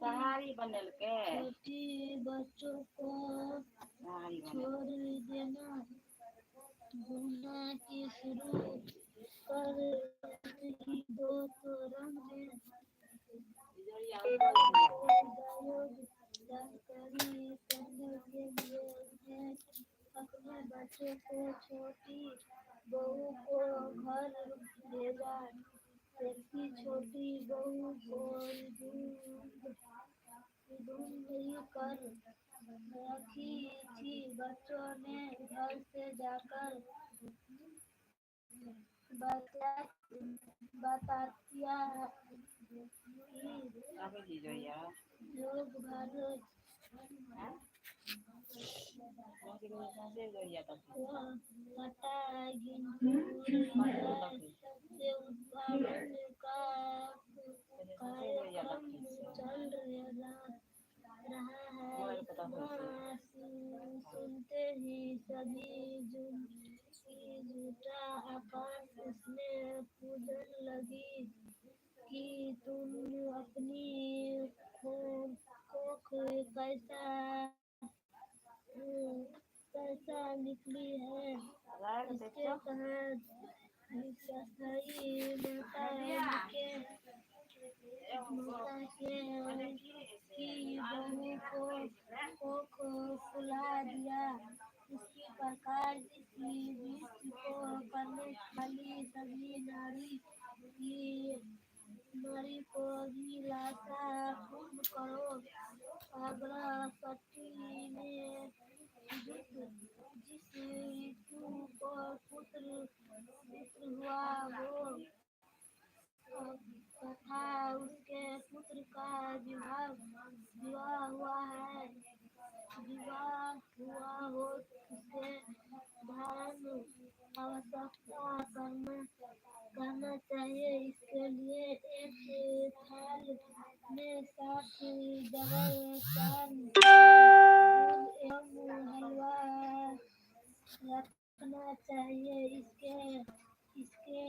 कहारी बनल के छोटी बच्चों को छोड़ देना, घूमना की शुरू कर ही दो तो रंग में जानकारी करने के लिए उसने अपने बच्चे को छोटी बहू को घर भेजा। देखी छोटी बहू को ढूंढ कर रखी थी। बच्चों ने घर से जाकर बताया लोग भर घटा से उत्पादन का कार्यक्रम चल रहा है। सुनते ही सभी झूठा आकाश उसने पूजन लगी कि तुम अपनी कोख कैसा निकली है। इसके तहत सही माता के की बहू को फुला दिया। इसी प्रकार इस नृत्य को करने वाली सभी नारी को भी लाशा पूर्ण करो। आग्रह सती ने जिस ऋतु को पुत्र हुआ वो तथा उसके पुत्र का विवाह हुआ हो उसे धारण आवश्यकता करना चाहिए। इसके लिए एक थाल में 7 डबल 4 फूल एवं हलवा रखना चाहिए। इसके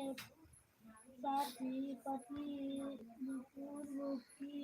साथ ही पति पूर्व की